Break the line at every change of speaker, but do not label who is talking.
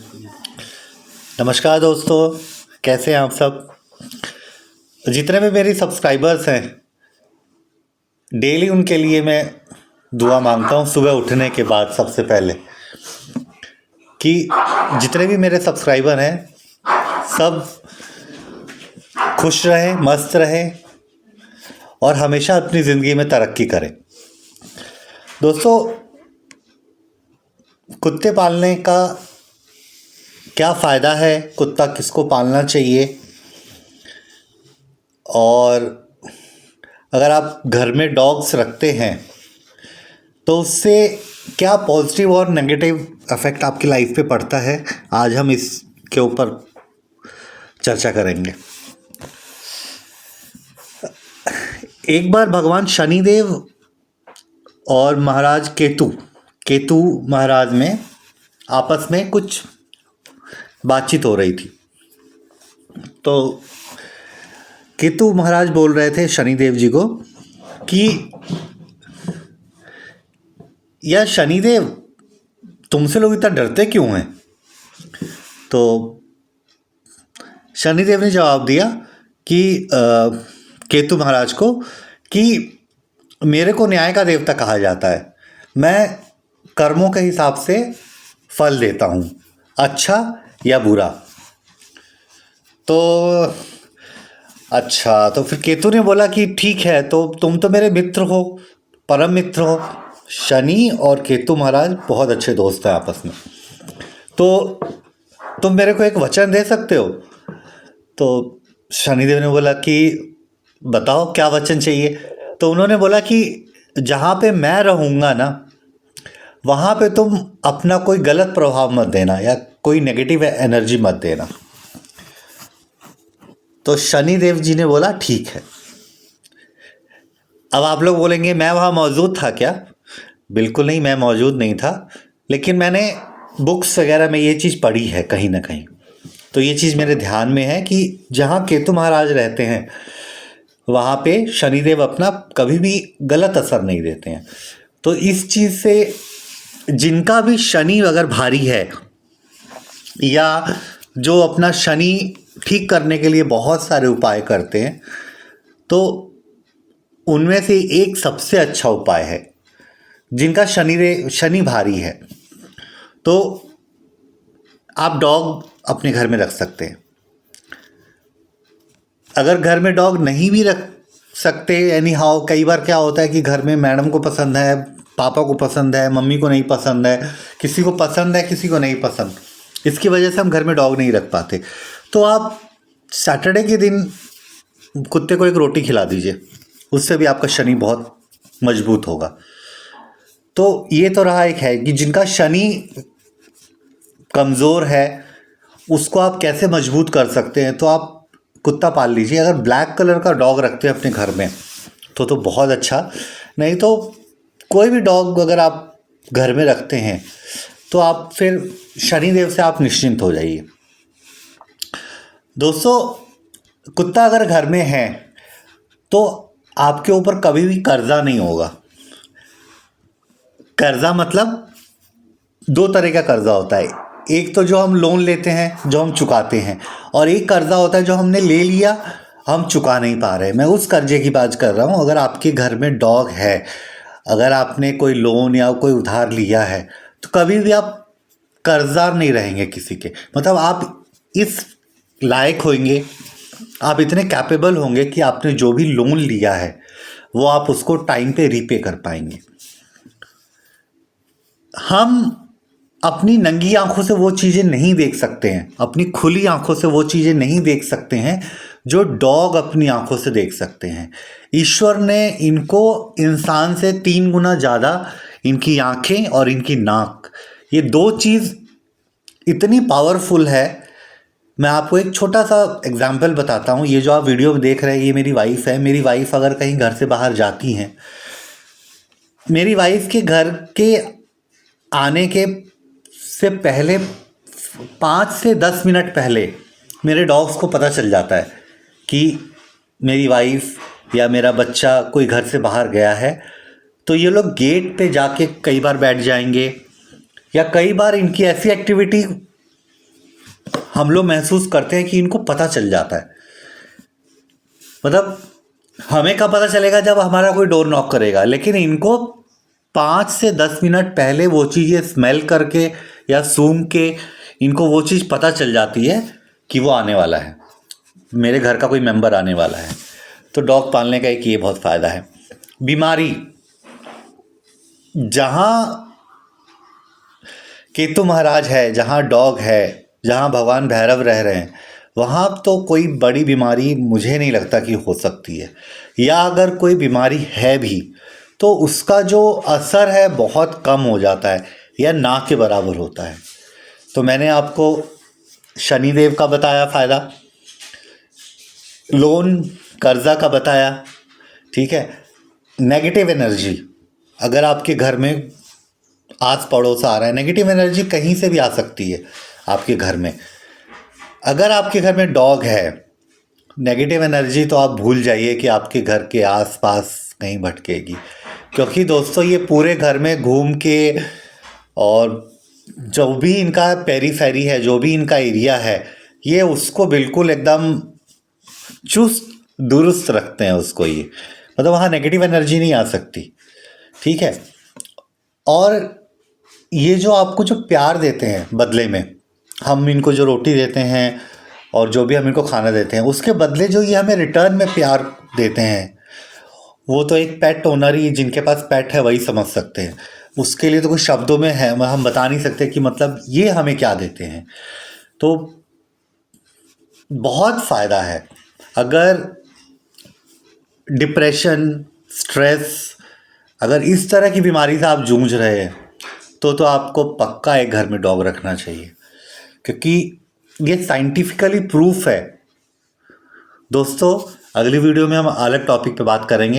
नमस्कार दोस्तों, कैसे हैं आप सब। जितने भी मेरी सब्सक्राइबर्स हैं, डेली उनके लिए मैं दुआ मांगता हूँ सुबह उठने के बाद। सबसे पहले कि जितने भी मेरे सब्सक्राइबर हैं सब खुश रहें, मस्त रहें और हमेशा अपनी ज़िंदगी में तरक्की करें। दोस्तों, कुत्ते पालने का क्या फ़ायदा है, कुत्ता किसको पालना चाहिए, और अगर आप घर में डॉग्स रखते हैं तो उससे क्या पॉजिटिव और नेगेटिव इफ़ेक्ट आपकी लाइफ पे पड़ता है, आज हम इसके ऊपर चर्चा करेंगे। एक बार भगवान शनिदेव और महाराज केतु महाराज में आपस में कुछ बातचीत हो रही थी। तो केतु महाराज बोल रहे थे शनिदेव जी को कि यार शनिदेव, तुमसे लोग इतना डरते क्यों हैं। तो शनिदेव ने जवाब दिया कि केतु महाराज को कि मेरे को न्याय का देवता कहा जाता है, मैं कर्मों के हिसाब से फल देता हूँ, अच्छा या बुरा। तो अच्छा, तो फिर केतु ने बोला कि ठीक है, तो तुम तो मेरे मित्र हो, परम मित्र हो। शनि और केतु महाराज बहुत अच्छे दोस्त हैं आपस में, तो तुम मेरे को एक वचन दे सकते हो। तो शनिदेव ने बोला कि बताओ क्या वचन चाहिए। तो उन्होंने बोला कि जहाँ पे मैं रहूँगा ना, वहाँ पे तुम अपना कोई गलत प्रभाव मत देना या कोई नेगेटिव एनर्जी मत देना। तो शनिदेव जी ने बोला ठीक है। अब आप लोग बोलेंगे मैं वहाँ मौजूद था क्या। बिल्कुल नहीं, मैं मौजूद नहीं था, लेकिन मैंने बुक्स वगैरह में ये चीज़ पढ़ी है कहीं ना कहीं। तो ये चीज़ मेरे ध्यान में है कि जहाँ केतु महाराज रहते हैं वहाँ पे शनिदेव अपना कभी भी गलत असर नहीं देते हैं। तो इस चीज़ से जिनका भी शनि अगर भारी है या जो अपना शनि ठीक करने के लिए बहुत सारे उपाय करते हैं, तो उनमें से एक सबसे अच्छा उपाय है जिनका शनि भारी है, तो आप डॉग अपने घर में रख सकते हैं। अगर घर में डॉग नहीं भी रख सकते, एनी हाउ, कई बार क्या होता है कि घर में मैडम को पसंद है, पापा को पसंद है, मम्मी को नहीं पसंद है, किसी को पसंद है किसी को नहीं पसंद, इसकी वजह से हम घर में डॉग नहीं रख पाते। तो आप सैटरडे के दिन कुत्ते को एक रोटी खिला दीजिए, उससे भी आपका शनि बहुत मजबूत होगा। तो ये तो रहा एक है कि जिनका शनि कमज़ोर है उसको आप कैसे मजबूत कर सकते हैं। तो आप कुत्ता पाल लीजिए। अगर ब्लैक कलर का डॉग रखते हैं अपने घर में तो बहुत अच्छा, नहीं तो कोई भी डॉग अगर आप घर में रखते हैं तो आप फिर शनिदेव से आप निश्चिंत हो जाइए। दोस्तों, कुत्ता अगर घर में है तो आपके ऊपर कभी भी कर्जा नहीं होगा। कर्जा मतलब दो तरह का कर्जा होता है, एक तो जो हम लोन लेते हैं जो हम चुकाते हैं, और एक कर्जा होता है जो हमने ले लिया हम चुका नहीं पा रहे। मैं उस कर्जे की बात कर रहा हूँ। अगर आपके घर में डॉग है, अगर आपने कोई लोन या कोई उधार लिया है, तो कभी भी आप कर्जदार नहीं रहेंगे किसी के। मतलब आप इस लायक होंगे, आप इतने कैपेबल होंगे कि आपने जो भी लोन लिया है वो आप उसको टाइम पे रीपे कर पाएंगे। हम अपनी नंगी आंखों से वो चीज़ें नहीं देख सकते हैं, अपनी खुली आंखों से वो चीज़ें नहीं देख सकते हैं जो डॉग अपनी आंखों से देख सकते हैं। ईश्वर ने इनको इंसान से 3 गुना ज़्यादा, इनकी आंखें और इनकी नाक, ये दो चीज़ इतनी पावरफुल है। मैं आपको एक छोटा सा एग्जाम्पल बताता हूँ। ये जो आप वीडियो में देख रहे हैं ये मेरी वाइफ है। मेरी वाइफ अगर कहीं घर से बाहर जाती हैं, मेरी वाइफ के घर के आने के से पहले 5 से 10 मिनट पहले मेरे डॉग्स को पता चल जाता है कि मेरी वाइफ या मेरा बच्चा कोई घर से बाहर गया है। तो ये लोग गेट पे जाके कई बार बैठ जाएंगे, या कई बार इनकी ऐसी एक्टिविटी हम लोग महसूस करते हैं कि इनको पता चल जाता है। मतलब हमें कब पता चलेगा, जब हमारा कोई डोर नॉक करेगा, लेकिन इनको 5 से 10 मिनट पहले वो चीज़ें स्मेल करके या सूंघ के इनको वो चीज़ पता चल जाती है कि वो आने वाला है, मेरे घर का कोई मेंबर आने वाला है। तो डॉग पालने का एक ये बहुत फ़ायदा है। बीमारी, जहाँ केतु महाराज है, जहाँ डॉग है, जहाँ भगवान भैरव रह रहे हैं, वहाँ तो कोई बड़ी बीमारी मुझे नहीं लगता कि हो सकती है, या अगर कोई बीमारी है भी तो उसका जो असर है बहुत कम हो जाता है या ना के बराबर होता है। तो मैंने आपको शनिदेव का बताया फ़ायदा, लोन कर्जा का बताया, ठीक है। नेगेटिव एनर्जी, अगर आपके घर में आस पड़ोस आ रहा है, नेगेटिव एनर्जी कहीं से भी आ सकती है आपके घर में। अगर आपके घर में डॉग है, नेगेटिव एनर्जी तो आप भूल जाइए कि आपके घर के आसपास कहीं भटकेगी, क्योंकि दोस्तों ये पूरे घर में घूम के, और जो भी इनका पेरीफेरी है, जो भी इनका एरिया है, ये उसको बिल्कुल एकदम चुस्त दुरुस्त रखते हैं उसको। ये मतलब वहाँ नेगेटिव एनर्जी नहीं आ सकती, ठीक है। और ये जो आपको जो प्यार देते हैं बदले में, हम इनको जो रोटी देते हैं और जो भी हम इनको खाना देते हैं, उसके बदले जो ये हमें रिटर्न में प्यार देते हैं, वो तो एक पेट ओनर ही, जिनके पास पेट है वही समझ सकते हैं। उसके लिए तो कुछ शब्दों में है, हम बता नहीं सकते कि मतलब ये हमें क्या देते हैं। तो बहुत फ़ायदा है। अगर डिप्रेशन, स्ट्रेस, अगर इस तरह की बीमारी से आप जूझ रहे हैं तो आपको पक्का एक घर में डॉग रखना चाहिए, क्योंकि ये साइंटिफिकली प्रूफ है। दोस्तों, अगली वीडियो में हम अलग टॉपिक पे बात करेंगे।